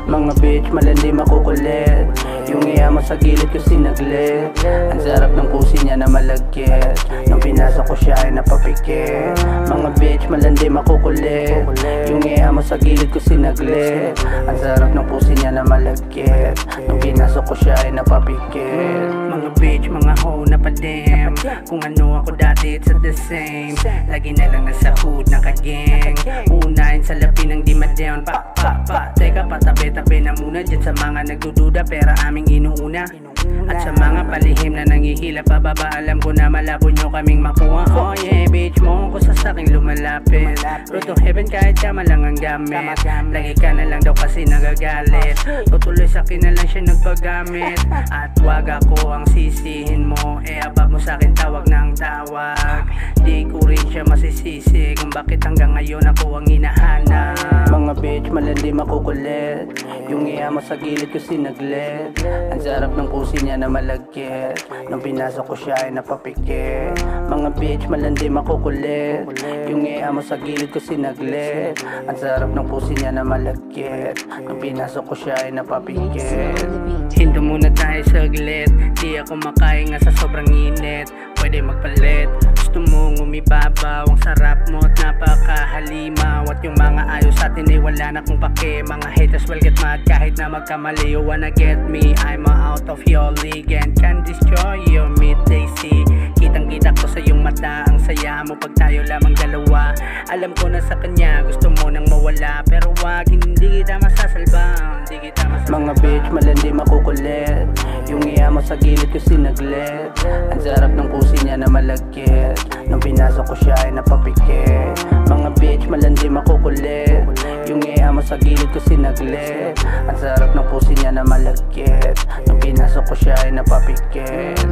Mga bitch malandi makukulit, yung iya mo sa gilid ko sinaglit. Ang sarap ng pusi niya na malagkit, nung pinasok ko siya ay napapikit. Mga bitch malandi makukulit, yung iya mo sa gilid ko sinaglit. Ang sarap ng pusi niya na malagkit, nung pinasok ko siya ay napapikit. Mga bitch, mga hoe na padem, kung ano ako dati it's the same. Lagi na lang nasa hood nakagang, unahin sa lapi ng di ma-down. Teka patabi-tabi na muna dyan sa mga nagdududa, pera aming inuuna. At sa mga palihim na nangihila pababa, alam ko na malabo nyo kaming makuha. Oh yeah bitch mo ko sa saking lumalapit, road to heaven kahit tama lang ang gamit. Lagi ka na lang daw kasi nagagalit, tutuloy sa akin na lang siya nagpagamit. At wag ako ang sisihin mo, abab mo sa akin tawag ng tawag. Di ko rin siya masisisi kung bakit hanggang ngayon ako ang hinahanap. Mga bitch malandi makukulit, yung iya mo sa gilid ko sinaglit. Ang sarap ng pusi niya na malagkit, nung pinasok ko siya ay napapikit. Mga bitch malandi makukulit, yung iya mo sa gilid ko sinaglit. Ang sarap ng pusi niya na malagkit, nung pinasok ko siya ay napapikit. Hinto muna tayo saglit, di ako makahinga sa sobrang init. Pwede magpalit, gusto mong umibabaw, ang sarap mo at napakahalimaw. At yung mga ayos sa atin ay wala na kong pake. Mga haters will get mad kahit na magkamali. You wanna get me, I'm out of your league and can destroy your midday see. Kitang kita ko sa iyong mata, ang saya mo pag tayo lamang dalawa. Alam ko na sa kanya gusto mo nang mawala, pero wag, hindi kita masasalba, hindi kita masasalba. Mga bitch malandi makukulit, yung iya mo sa gilid ko sinaglit. Ang sarap ng pusi niya na malagkit, nung pinasok ko siya ay napapikit. Mga bitch malandi makukulit, yung iya mo sa gilid ko sinaglit. Ang sarap ng pusi niya na malagkit, nung pinasok ko siya ay napapikit.